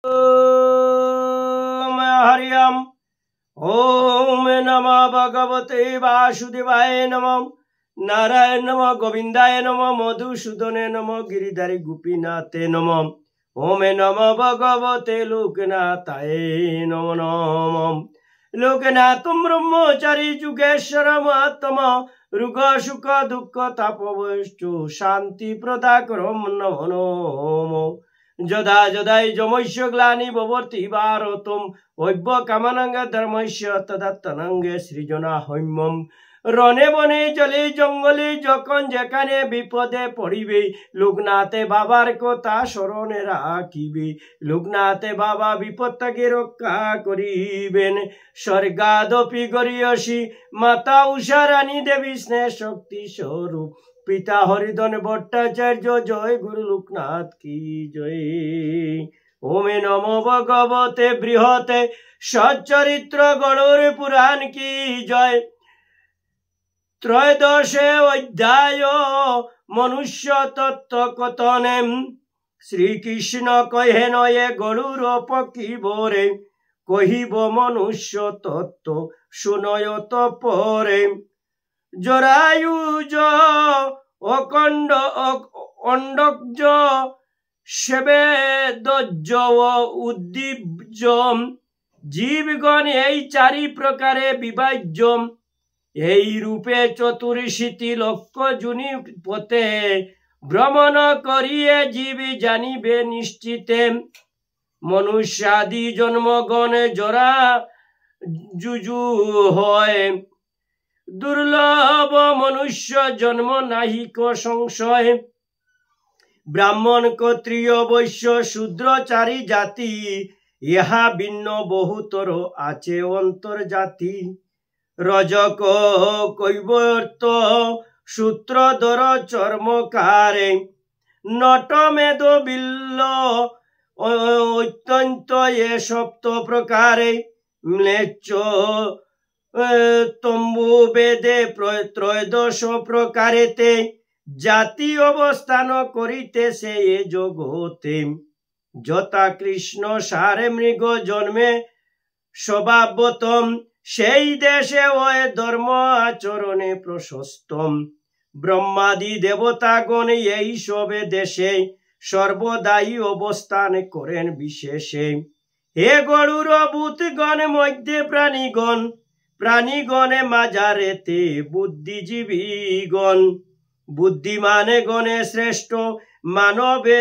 ओम हरि ओम। ओम नमो भगवते वासुदेवाय नमो। नारायण नमो गोविंदाय नमो मधुसूदने नमो गिरिधारी गोपीनाथे नमो। ओम नमो भगवते लोकनाथाय नमो नमो। लोकनाथं ब्रह्मचारी जुगेश्वर महात्मा रुग सुख दुख तापवस्तु शांति प्रदाकरम नमो नमो। যদা যদাই যমস্য গ্লানি ভবতি ভারতম ঐব্য কামানাঙ্গ ধর্মস্য তদাত্তনঙ্গে সৃজনা হৈম্যম। রনে বনে জলে জঙ্গলে যখন যেখানে বিপদে পড়িবে লোকনাথে বাবার কথা স্মরণে রাখিবে। লোকনাথে বাবা বিপদ থেকে রক্ষা করিবেন। স্বর্গাদপি গরিয়সী মাতা উষা রানী দেবী স্নেহ শক্তি স্বরূপ পিতা হরিধন ভট্টাচার্য জয় গুরু লোকনাথ কি জয়। ওমে নমো ভগবতে বৃহতে সচ্চরিত্র গণর পুরাণ কি জয়। ত্রয়োদশে অধ্যায় মনুষ্য তত্ত্ব কথনে শ্রীকৃষ্ণ কহে নয়ে গরুর পক্ষী বরে কহিব মনুষ্য তত্ত্ব শুনয়ত পরে। জরায়ুজ অখণ্ড অণ্ডজ সেবেদজ উদ্দীব্য জীবগণ এই চারি প্রকারে বিভাজ্য। এই রূপে চতুর্শীতি লক্ষ জুনি পথে ভ্রমণ করিয়ে জীব জানিবে নিশ্চিতে। মনুষ্যাদি জন্মগণে জরা যুজু হয় দুর্লভ মনুষ্য জন্ম নাহিক সংশয়। ব্রাহ্মণ ক্ষত্রিয় বৈশ্য শূদ্র চারি জাতি ইহা ভিন্ন বহুতর আছে অন্তর্জাতি। রজক কৈবর্ত সূত্রধর চর্মকারে নট মেদ বিল্ল অত্যন্ত এ সপ্ত প্রকারে। ম্লেচ্ছ তম্বু বেদে ত্রয়োদশ প্রকারেতে জাতি অবস্থান করিতেছে এ জগতে। যথা কৃষ্ণ সারে মৃগ জন্মে স্বভাবতম সেই দেশে ওই ধর্ম আচরণে প্রশস্তম। ব্রহ্মাদি দেবতাগণ এই সবে দেশে সর্বদাই অবস্থান করেন বিশেষে। হে গরুর ভূতগণ মধ্যে প্রাণীগণ প্রাণীগণে মাঝারেতে বুদ্ধিজীবীগণ। বুদ্ধিমানে গণে শ্রেষ্ঠ মানবে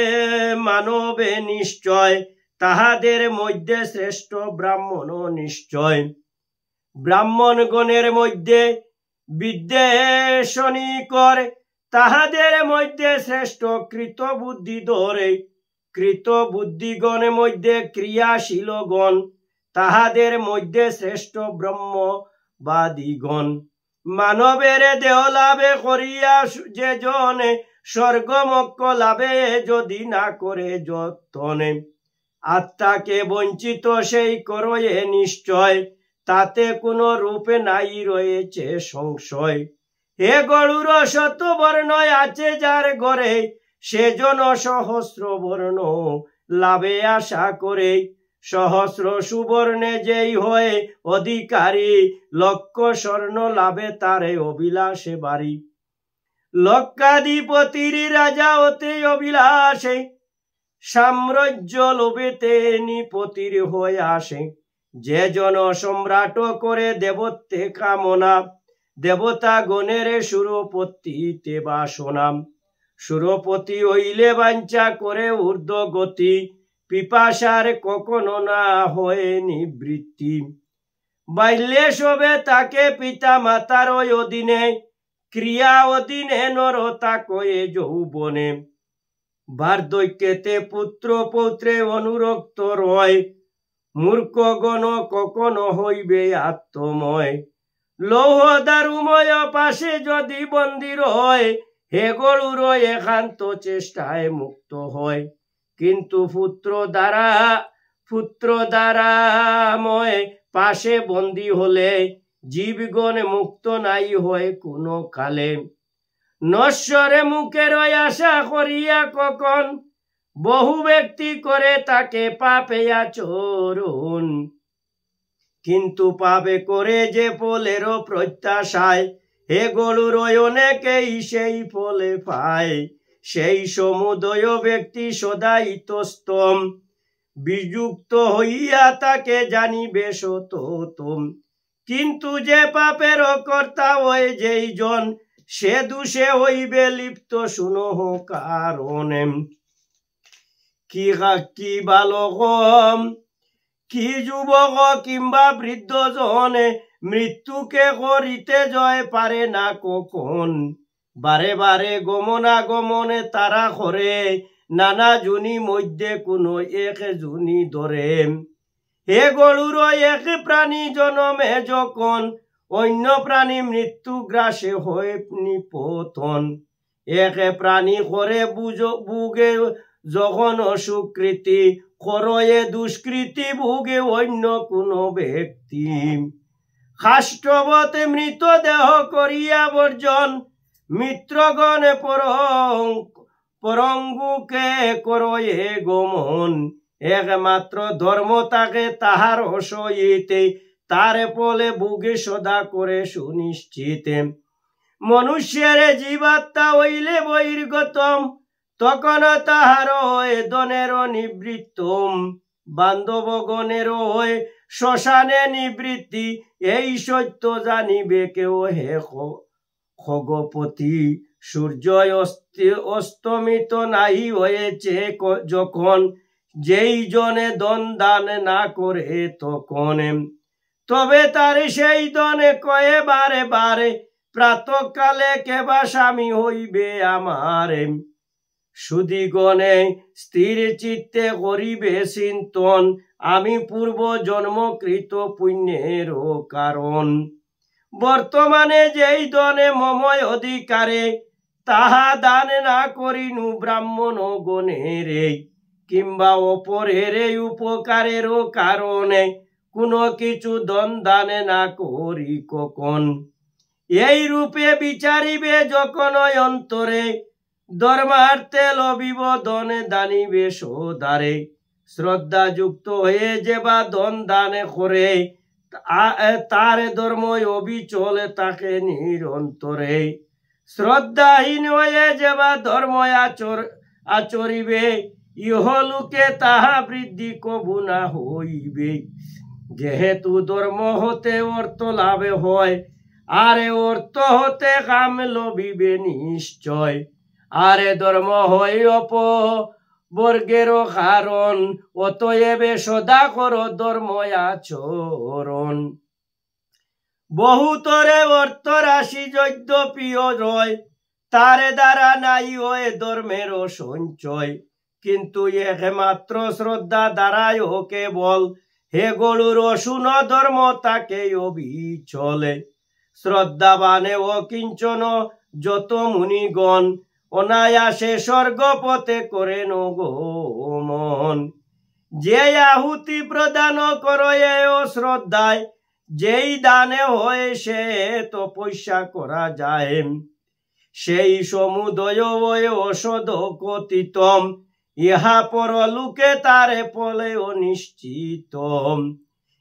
মানবে নিশ্চয় তাহাদের মধ্যে শ্রেষ্ঠ ব্রাহ্মণ নিশ্চয়। ব্রাহ্মণ গণের মধ্যে বিদ্বেষণীকর তাহাদের মধ্যে শ্রেষ্ঠ কৃত বুদ্ধি ধরে। কৃত বুদ্ধিগণের মধ্যে ক্রিয়াশীলগণ তাহাদের মধ্যে শ্রেষ্ঠ ব্রহ্মবাদীগণ। মানবের দেহ লাভে করিয়া যে জনে স্বর্গমোক্ষ লাভে যদি না করে যতনে। আত্মাকে বঞ্চিত সেই করয়ে নিশ্চয় তাতে কোনো রূপে নাই রয়েছে সংশয়। হে গরুর শত বর্ণ আছে যার ঘরে সেজন সহস্র বর্ণ লাভে আশা করে। সহস্র সুবর্ণে যেই হয়ে অধিকারী লক্ষ স্বর্ণ লাভে তারে অভিলাষে বাড়ি। লক্ষাধিপতির রাজা হতে অভিলাষে সাম্রাজ্য লোভেতে নিপতির হয়ে আসে। যে জন সম্রাট করে দেবত্বে কামনা দেবতা গণের সুরপতিতে বাসনা। সুরপতি হইলে বাঞ্ছা করে ঊর্ধ্ব গতি পিপাসার কখনো না হয়ে নিবৃত্তি। বাল্যে সবে তাকে পিতা মাতার অধীনে ক্রিয়া অধীনে নরতা কয়ে যৌবনে। বার্ধক্যেতে পুত্র পৌত্রে অনুরক্ত রয় মূর্খগণ কখনো হইবে আত্মময়। লৌহ দারুময় পাশে যদি বন্দির হয় হে গরুর একান্ত চেষ্টায় মুক্ত হয়। কিন্তু পুত্র দ্বারাময় পাশে বন্দী হলে জীবগণ মুক্ত নাই হয় কোনো কালে। নশ্বরে মুখের আশা করিয়া কখন বহু ব্যক্তি করে তাকে পাপে আচরণ, কিন্তু পাপে করে যে ফলেরও প্রত্যাশায় হে গরুর অনেকেই সেই ফলে পায়। সেই সমুদয় ব্যক্তি সদা ইতস্তম বিযুক্ত হইয়া তাকে জানিবে সততম। কিন্তু যে পাপের কর্তা হয় যেই জন, সে দোষে হইবে লিপ্ত শুনহ কারণে। কি বালক কি যুবক কিংবা বৃদ্ধ জনে মৃত্যুকে করিতে জয় পারে না কখন। বারে বারে গমনাগমনে তারা করে, নানা জুনি মধ্যে কোনো এক জুনি ধরে। হে গরুর এক প্রাণী জনমে যখন, অন্য প্রাণী মৃত্যু গ্রাসে হয় নিপতন। এক প্রাণী করে বুগে যখন অসুকৃতি, করয়ে দুষ্কৃতি ভুগে অন্য কোনো ব্যক্তি। খাষ্টবতে মৃতদেহ করিয়া বর্জন, মিত্রগণে পরঙ্গুকে করয়ে গমন। একমাত্র ধর্ম তাকে তাহার অসইতে, তার ফলে ভুগে সদা করে সুনিশ্চিত। মনুষ্যের জীবাত্মা হইলে বহির্গতম, তখন তাহার হয় দনের নিবৃত্তম। বান্ধবগণের হয় শ্মশানে নিবৃত্তি, এই সত্য জানিবে কেউ হে খগপতি। সূর্য অস্তমিত নাহি হয়েছে যখন, যেই জনে দন দান না করে তখন। তবে তার সেই দনে কয়ে বারে বারে, প্রাতঃকালে কেবা স্বামী হইবে আমার। সুদিগণে স্থির চিত্তে করিবে চিন্তন, আমি পূর্ব জন্মকৃত পুণ্যের কারণ। বর্তমানে যেই দনে মময় অধিকারে, তাহা দান না করিনু ব্রাহ্মণ গণের, কিংবা অপরের উপকারের কারণে কোনো কিছু দন দান না করি কখন। এই রূপে বিচারিবে যখন অন্তরে, ধর্মার্থে লবিব দনে দানিবে সদারে। শ্রদ্ধাযুক্ত হয়ে যে বা দন দানে করে, তার ধর্ম অবিচল তাকে নিরন্তরে। শ্রদ্ধাহীন হয়ে যে বা ধর্ম আচরিবে, ইহলোকে তাহা বৃদ্ধি কবু না হইবে। যেহেতু ধর্ম হতে অর্থ লাভে হয়, আরে অর্থ হতে কাম লবিবে নিশ্চয়। আরে ধর্ম হয় অপবর্গের কারণ, অতএবে সদা কর ধর্ম আচরণ। বহুতরে অর্থ রাশি যদ্যপিও রয়, তার দ্বারা নাই হয় ধর্মের সঞ্চয়। কিন্তু একমাত্র শ্রদ্ধা দ্বারাই ও কেবল, হে গরুর শুন ধর্ম তাকে অবিচলে। শ্রদ্ধাবানে অকিঞ্চন যত মুনিগণ, অনায়াসে স্বর্গপথে করেন গমন। যে আহুতি প্রদান করে ও শ্রদ্ধায়, যেই দানে হয় সে তপস্যা করা যায়। সেই সমুদয় অসদ কথিতম, ইহা পরলোকে তারে ফলে অনিশ্চিত।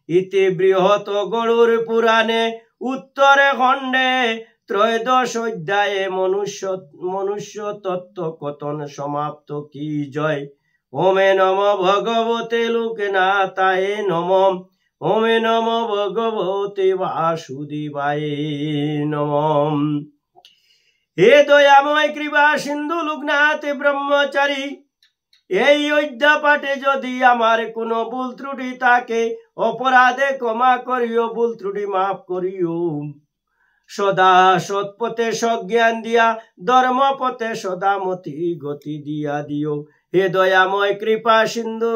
ইতি বৃহৎ গরুর পুরাণে উত্তরে খণ্ডে ত্রয়োদশ অধ্যায়ে মনুষ্য তত্ত্ব কথন সমাপ্ত। কি জয়। ওমে নম ভগবতে লোকনাথায় নমঃ। ওমে নম ভগবতে বাসুদেবায় নমঃ। হে দয়াময় কৃপা সিন্ধু লোকনাথ ব্রহ্মচারী, এই অধ্যা পাঠে যদি আমার কোনো ভুল ত্রুটি থাকে, অপরাধে ক্ষমা করিও, ভুল ত্রুটি মাফ করিও। সদা সৎপথে সজ্ঞান দিয়া, ধর্মপথে সদা মতি গতি দিয়া দিও। হে দয়াময় কৃপা সিন্ধু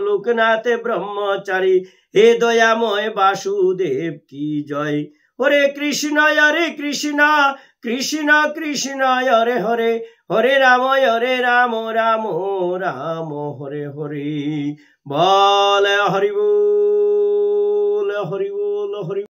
লোকনাথ ব্রহ্মচারী, হে দয়াময় বাসুদেব কি জয়। হরে কৃষ্ণ কৃষ্ণ কৃষ্ণ হরে হরে, হরে রাম রাম রাম হরে হরে। বল হরি বল হরি বল হরি।